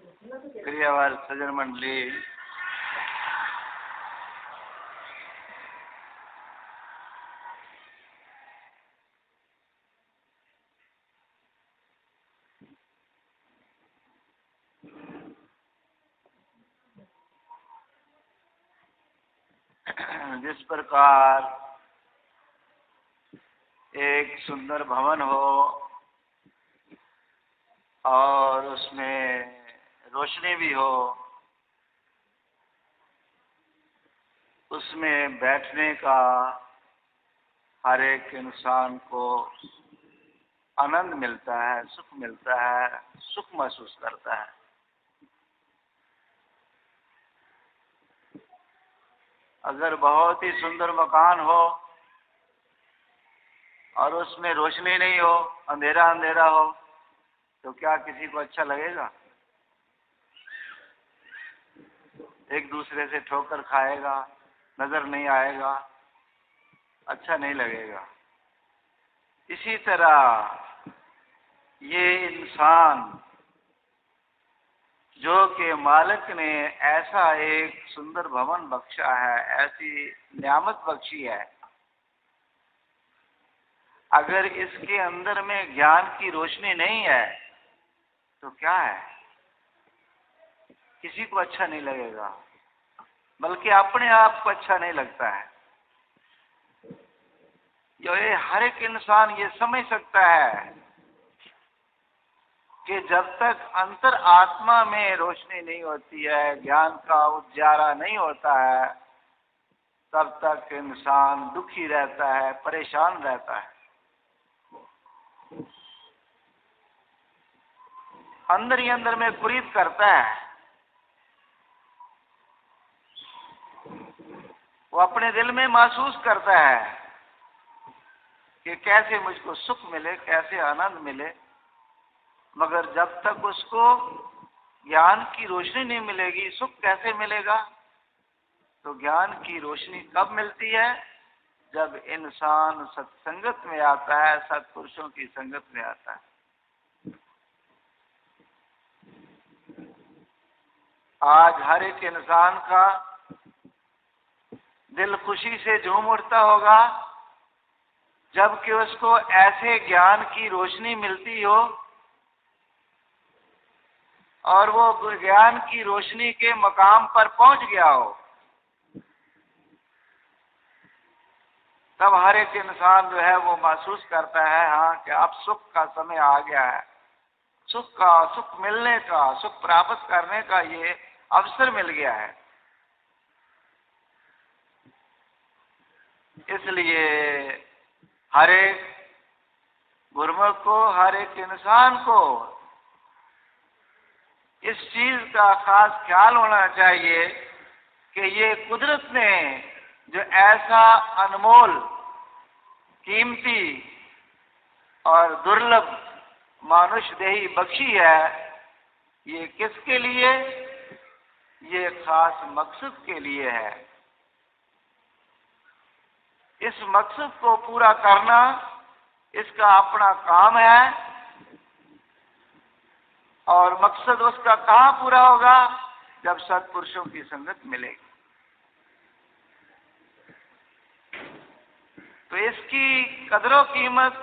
प्रियवार सज्जन मंडली, जिस प्रकार एक सुंदर भवन हो और उसमें रोशनी भी हो, उसमें बैठने का हर एक इंसान को आनंद मिलता है, सुख मिलता है, सुख महसूस करता है। अगर बहुत ही सुंदर मकान हो और उसमें रोशनी नहीं हो, अंधेरा अंधेरा हो, तो क्या किसी को अच्छा लगेगा? एक दूसरे से ठोकर खाएगा, नजर नहीं आएगा, अच्छा नहीं लगेगा। इसी तरह ये इंसान जो कि मालिक ने ऐसा एक सुंदर भवन बख्शा है, ऐसी नियामत बख्शी है, अगर इसके अंदर में ज्ञान की रोशनी नहीं है तो क्या है? किसी को अच्छा नहीं लगेगा, बल्कि अपने आप को अच्छा नहीं लगता है। ये हर एक इंसान ये समझ सकता है कि जब तक अंतर आत्मा में रोशनी नहीं होती है, ज्ञान का उजाला नहीं होता है, तब तक इंसान दुखी रहता है, परेशान रहता है। अंदर ही अंदर में कुरीत करता है। वो अपने दिल में महसूस करता है कि कैसे मुझको सुख मिले, कैसे आनंद मिले, मगर जब तक उसको ज्ञान की रोशनी नहीं मिलेगी, सुख कैसे मिलेगा? तो ज्ञान की रोशनी कब मिलती है? जब इंसान सत्संगत में आता है, सत्पुरुषों की संगत में आता है। आज हर एक इंसान का दिल खुशी से झूम उठता होगा जबकि उसको ऐसे ज्ञान की रोशनी मिलती हो और वो ज्ञान की रोशनी के मकाम पर पहुंच गया हो। तब हर एक इंसान जो है वो महसूस करता है, हाँ, कि अब सुख का समय आ गया है, सुख मिलने का, सुख प्राप्त करने का ये अवसर मिल गया है। इसलिए हर एक गुरुमुख को, हर एक इंसान को इस चीज का खास ख्याल होना चाहिए कि ये कुदरत ने जो ऐसा अनमोल, कीमती और दुर्लभ मानुष देही बख्शी है, ये किसके लिए? ये खास मकसद के लिए है। इस मकसद को पूरा करना इसका अपना काम है। और मकसद उसका कहाँ पूरा होगा? जब सत्पुरुषों की संगत मिलेगी। तो इसकी कदरों कीमत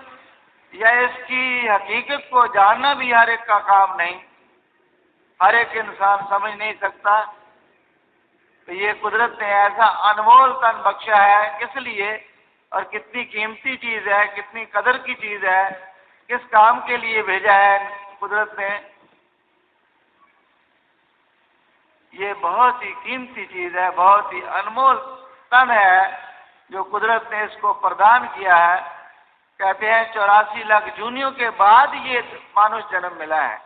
या इसकी हकीकत को जानना भी हर एक का काम नहीं, हर एक इंसान समझ नहीं सकता। तो ये कुदरत ने ऐसा अनमोल तन बख्शा है, किस लिए और कितनी कीमती चीज है, कितनी कदर की चीज है, किस काम के लिए भेजा है कुदरत ने। ये बहुत ही कीमती चीज है, बहुत ही अनमोल तन है जो कुदरत ने इसको प्रदान किया है। कहते हैं 84 लाख जूनियों के बाद ये मानुष जन्म मिला है।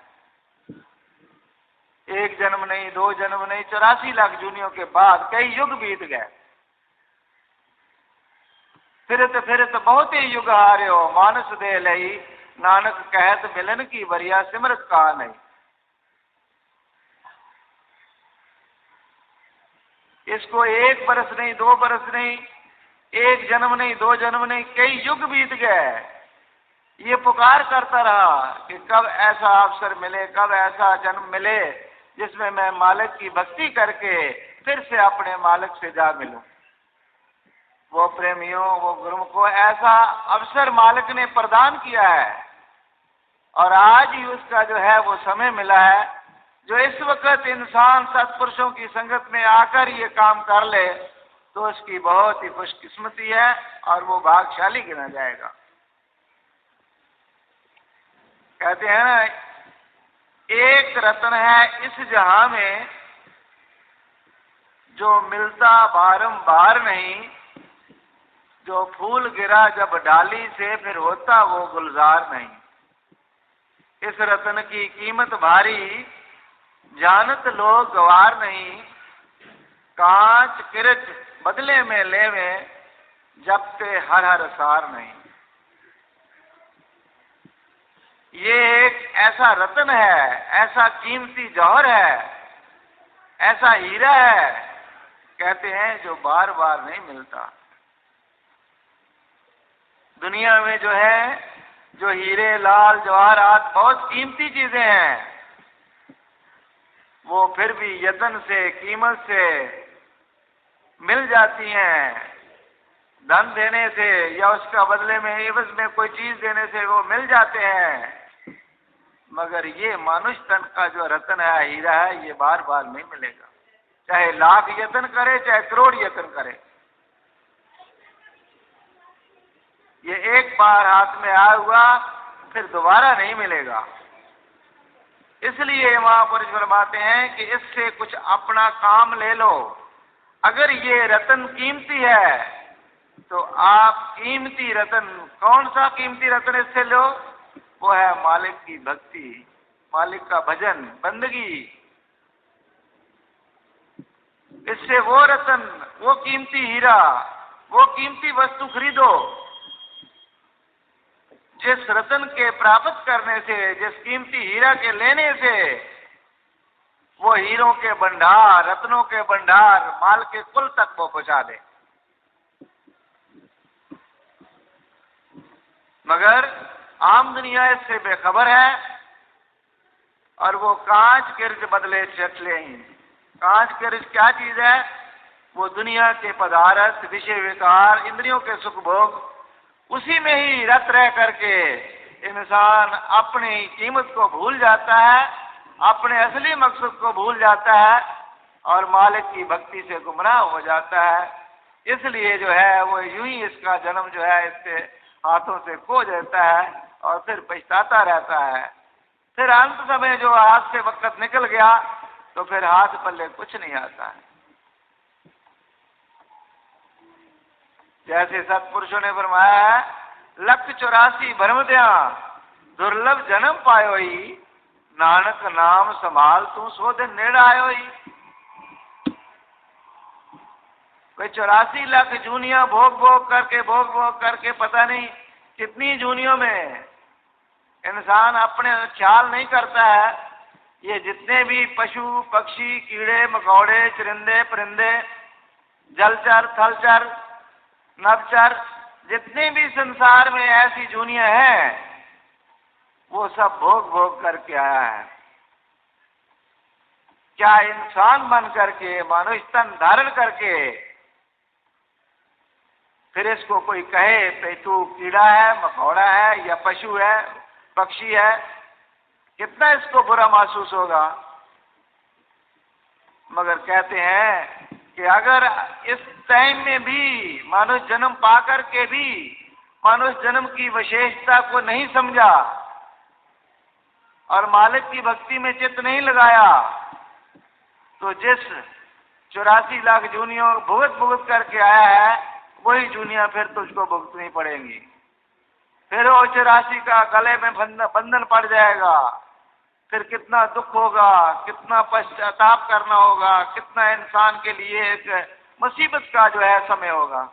एक जन्म नहीं, दो जन्म नहीं, 84 लाख जूनियों के बाद कई युग बीत गए। फिरत बहुत ही युग हारे हो, मानस दे लई, नानक कहत मिलन की बरिया सिमरत कहा नहीं। इसको एक बरस नहीं, दो बरस नहीं, एक जन्म नहीं, दो जन्म नहीं, कई युग बीत गए। ये पुकार करता रहा कि कब ऐसा अवसर मिले, कब ऐसा जन्म मिले जिसमें मैं मालिक की भक्ति करके फिर से अपने मालिक से जा मिलूं। वो प्रेमियों, वो गुरु को ऐसा अवसर मालिक ने प्रदान किया है और आज ही उसका जो है वो समय मिला है। जो इस वक्त इंसान सत्पुरुषों की संगत में आकर ये काम कर ले तो उसकी बहुत ही खुशकिस्मती है और वो भाग्यशाली गिना जाएगा। कहते हैं ना, एक रत्न है इस जहां में जो मिलता बारंबार नहीं, जो फूल गिरा जब डाली से फिर होता वो गुलजार नहीं। इस रत्न की कीमत भारी जानत लोग गवार नहीं, कांच किरच बदले में लेवे जबते हर हर सार नहीं। ये एक ऐसा रत्न है, ऐसा कीमती जौहर है, ऐसा हीरा है, कहते हैं जो बार बार नहीं मिलता। दुनिया में जो है, जो हीरे लाल जवाहरात बहुत कीमती चीजें हैं, वो फिर भी यत्न से, कीमत से मिल जाती हैं। धन देने से या उसका बदले में एवज में कोई चीज देने से वो मिल जाते हैं, मगर ये मनुष्य तन का जो रत्न है, हीरा है, ये बार बार नहीं मिलेगा। चाहे लाख यत्न करे, चाहे करोड़ यत्न करे, ये एक बार हाथ में आया हुआ फिर दोबारा नहीं मिलेगा। इसलिए महापुरुष फरमाते हैं कि इससे कुछ अपना काम ले लो। अगर ये रत्न कीमती है तो आप कीमती रत्न, कौन सा कीमती रत्न इससे लो? वो है मालिक की भक्ति, मालिक का भजन, बंदगी। इससे वो रत्न, वो कीमती हीरा, वो कीमती वस्तु खरीदो जिस रत्न के प्राप्त करने से, जिस कीमती हीरा के लेने से वो हीरों के भंडार, रत्नों के भंडार, माल के कुल तक वो पहुंचा दे। मगर आम दुनिया इससे बेखबर है और वो कांच किर्ज बदले चटले ही। कांच किर्ज क्या चीज है? वो दुनिया के पदार्थ, विषय विकार, इंद्रियों के सुख भोग, उसी में ही रत रह करके इंसान अपनी कीमत को भूल जाता है, अपने असली मकसद को भूल जाता है और मालिक की भक्ति से गुमराह हो जाता है। इसलिए जो है वो यूं ही इसका जन्म जो है इससे हाथों से खो जाता है और फिर पछताता रहता है। फिर अंत समय जो हाथ से वक्त निकल गया तो फिर हाथ पल्ले कुछ नहीं आता है। जैसे सत्पुरुषों ने फरमाया है, 184 भरम दया दुर्लभ जन्म पायो ही, नानक नाम संभाल तू सो दिन नेड़ आयो ही। कोई 84 लाख जूनियां भोग भोग करके पता नहीं कितनी जूनियों में इंसान अपने ख्याल नहीं करता है। ये जितने भी पशु पक्षी, कीड़े मकोड़े, चरिंदे परिंदे, जलचर थलचर नवचर, जितने भी संसार में ऐसी जूनियां हैं वो सब भोग भोग करके आया है। क्या इंसान बन करके, मनुष्य तन धारण करके फिर इसको कोई कहे पे तू कीड़ा है, मकोड़ा है या पशु है, पक्षी है, कितना इसको बुरा महसूस होगा। मगर कहते हैं कि अगर इस टाइम में भी मनुष्य जन्म पाकर के भी मनुष्य जन्म की विशेषता को नहीं समझा और मालिक की भक्ति में चित्त नहीं लगाया तो जिस 84 लाख जूनियों भुगत भुगत करके आया है वही जूनियां फिर तुझको भुगतनी पड़ेंगी। फिर वो 84 का गले में बंधन पड़ जाएगा। फिर कितना दुख होगा, कितना पश्चाताप करना होगा, कितना इंसान के लिए एक मुसीबत का जो है समय होगा।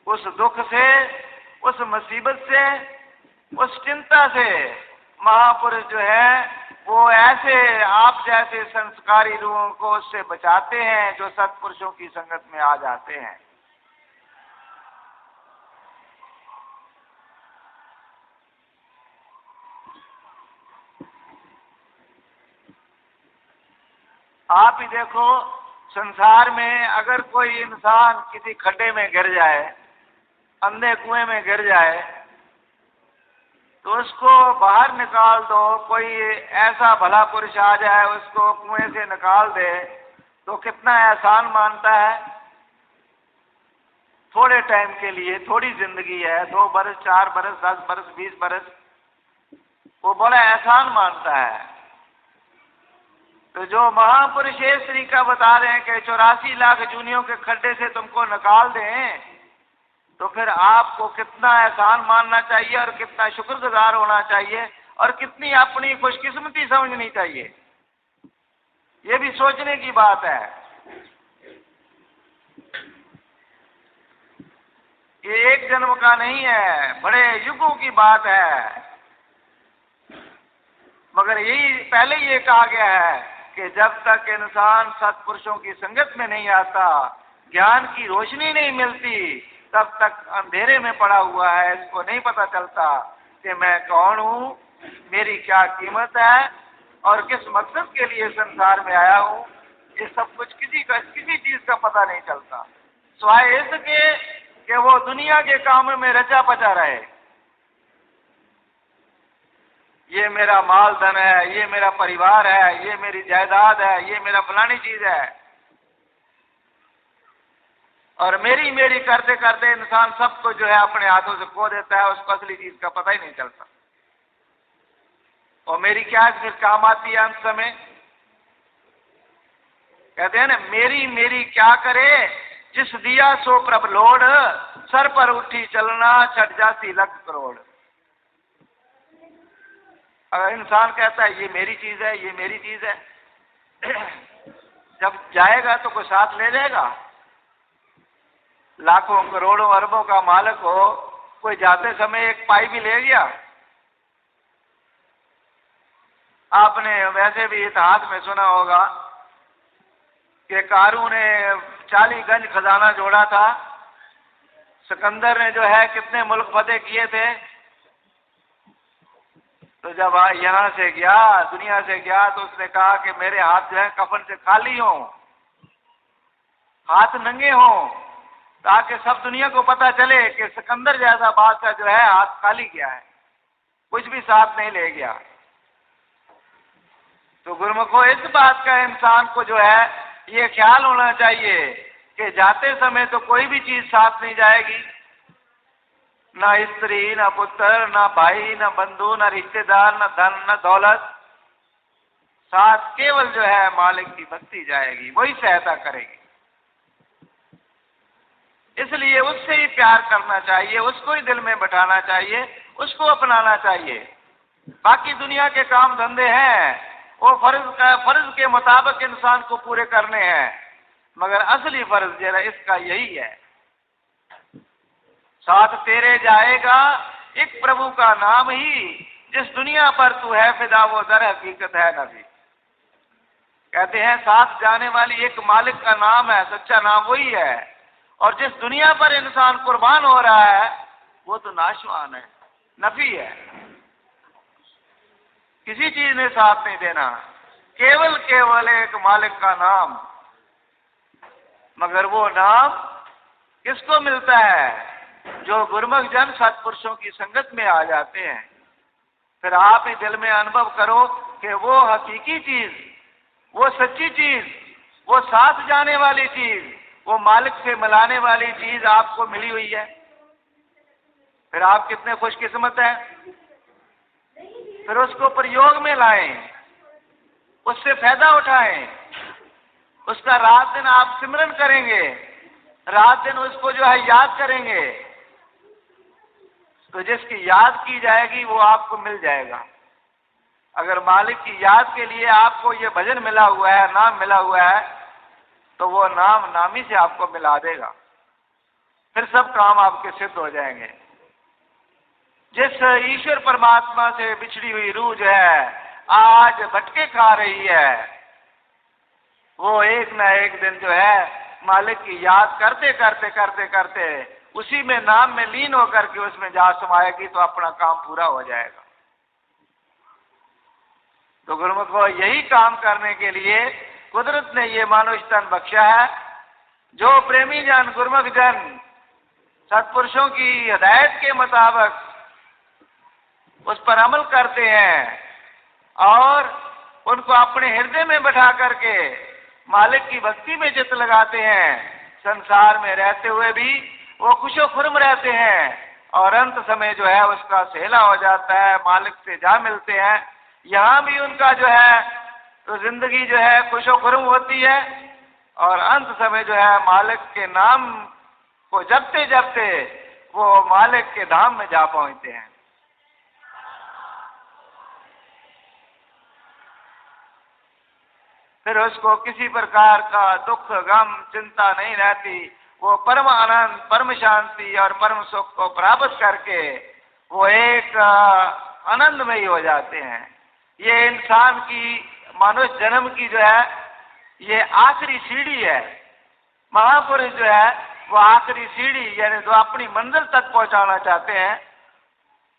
उस दुख से, उस मुसीबत से, उस चिंता से महापुरुष जो है वो ऐसे आप जैसे संस्कारी लोगों को उससे बचाते हैं जो सत्पुरुषों की संगत में आ जाते हैं। आप ही देखो, संसार में अगर कोई इंसान किसी खड्डे में गिर जाए, अंधे कुएं में गिर जाए, तो उसको बाहर निकाल दो, कोई ऐसा भला पुरुष आ जाए उसको कुएं से निकाल दे, तो कितना एहसान मानता है। थोड़े टाइम के लिए, थोड़ी जिंदगी है, 2 बरस, 4 बरस, 10 बरस, 20 बरस, वो बड़ा एहसान मानता है। तो जो महापुरुष इस तरीका बता रहे हैं कि 84 लाख जूनियों के खड्डे से तुमको निकाल दें, तो फिर आपको कितना एहसान मानना चाहिए और कितना शुक्रगुजार होना चाहिए और कितनी अपनी खुशकिस्मती समझनी चाहिए। ये भी सोचने की बात है। ये एक जन्म का नहीं है, बड़े युगों की बात है। मगर यही पहले ये कहा गया है कि जब तक इंसान सत्पुरुषों की संगत में नहीं आता, ज्ञान की रोशनी नहीं मिलती, तब तक अंधेरे में पड़ा हुआ है। इसको नहीं पता चलता कि मैं कौन हूँ, मेरी क्या कीमत है और किस मकसद के लिए संसार में आया हूँ। ये सब कुछ किसी चीज का पता नहीं चलता, सिवाय इसके कि वो दुनिया के कामों में रचा पचा रहे। ये मेरा माल धन है, ये मेरा परिवार है, ये मेरी जायदाद है, ये मेरा फलानी चीज है, और मेरी मेरी करते करते इंसान सबको जो है अपने हाथों से खो देता है। उसको असली चीज का पता ही नहीं चलता। और मेरी क्या फिर काम आती है अंत समय? कहते हैं ना, मेरी मेरी क्या करे, जिस दिया सो प्रभ लोड, सर पर उठी चलना छट जाती लख करोड़। अगर इंसान कहता है ये मेरी चीज है, ये मेरी चीज है, जब जाएगा तो कोई साथ ले जाएगा? लाखों करोड़ों अरबों का मालिक हो, कोई जाते समय एक पाई भी ले गया? आपने वैसे भी इतिहास में सुना होगा कि कारू ने 40 गंज खजाना जोड़ा था। सिकंदर ने जो है कितने मुल्क फतेह किए थे। तो जब यहाँ से गया, दुनिया से गया, तो उसने कहा कि मेरे हाथ जो है कफन से खाली हों, हाथ नंगे हों, ताकि सब दुनिया को पता चले कि सिकंदर जैसा बादशाह जो है हाथ खाली किया है, कुछ भी साथ नहीं ले गया। तो गुरुमुखो, इस बात का इंसान को जो है ये ख्याल होना चाहिए कि जाते समय तो कोई भी चीज साथ नहीं जाएगी, ना स्त्री, ना पुत्र, ना भाई, ना बंधु, ना रिश्तेदार, ना धन, ना दौलत। साथ केवल जो है मालिक की भक्ति जाएगी, वही सहायता करेगी। इसलिए उससे ही प्यार करना चाहिए, उसको ही दिल में बैठाना चाहिए, उसको अपनाना चाहिए। बाकी दुनिया के काम धंधे हैं, वो फर्ज के मुताबिक इंसान को पूरे करने हैं, मगर असली फर्ज जरा इसका यही है। साथ तेरे जाएगा एक प्रभु का नाम ही, जिस दुनिया पर तू है फिदा वो दर हकीकत है नबी। कहते हैं साथ जाने वाली एक मालिक का नाम है, सच्चा नाम वही है। और जिस दुनिया पर इंसान कुर्बान हो रहा है वो तो नाशवान है, नफी है, किसी चीज ने साथ नहीं देना, केवल एक मालिक का नाम। मगर वो नाम किसको मिलता है? जो गुरुमुख जन सत्पुरुषों की संगत में आ जाते हैं। फिर आप ही दिल में अनुभव करो कि वो हकीकी चीज, वो सच्ची चीज, वो साथ जाने वाली चीज, वो मालिक से मिलाने वाली चीज आपको मिली हुई है। फिर आप कितने खुशकिस्मत हैं। फिर उसको प्रयोग में लाएं, उससे फायदा उठाएं, उसका रात दिन आप सिमरन करेंगे, रात दिन उसको जो है याद करेंगे, तो जिसकी याद की जाएगी वो आपको मिल जाएगा। अगर मालिक की याद के लिए आपको ये भजन मिला हुआ है, नाम मिला हुआ है, तो वो नाम नामी से आपको मिला देगा। फिर सब काम आपके सिद्ध हो जाएंगे। जिस ईश्वर परमात्मा से बिछड़ी हुई रूह जो है आज भटके खा रही है, वो एक ना एक दिन जो है मालिक की याद करते करते करते करते उसी में नाम में लीन होकर के उसमें जा समाएगी, तो अपना काम पूरा हो जाएगा। तो गुरुमुख को यही काम करने के लिए कुदरत ने ये मानव तन बख्शा है। जो प्रेमी जन, गुरमुख जन सत्पुरुषों की हिदायत के मुताबिक उस पर अमल करते हैं और उनको अपने हृदय में बैठा करके मालिक की भक्ति में चित्त लगाते हैं, संसार में रहते हुए भी वो खुशो खुर्म रहते हैं और अंत समय जो है उसका सेला हो जाता है, मालिक से जा मिलते हैं। यहाँ भी उनका जो है तो जिंदगी जो है खुशो खुर्म होती है और अंत समय जो है मालिक के नाम को जपते जपते वो मालिक के धाम में जा पहुंचते हैं। फिर उसको किसी प्रकार का दुख, गम, चिंता नहीं रहती। वो परम आनंद, परम शांति और परम सुख को प्राप्त करके वो एक आनंदमयी हो जाते हैं। ये इंसान की मानुष जन्म की जो है ये आखिरी सीढ़ी है। महापुरुष जो है वो आखिरी सीढ़ी यानी जो अपनी मंजिल तक पहुंचाना चाहते हैं,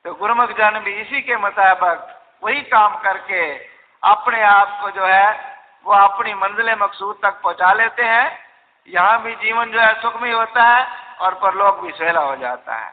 तो गुरुमुख जन भी इसी के मुताबिक वही काम करके अपने आप को जो है वो अपनी मंजिल मकसूद तक पहुंचा लेते हैं। यहाँ भी जीवन जो है सुखमय होता है और परलोक भी सुहेला हो जाता है।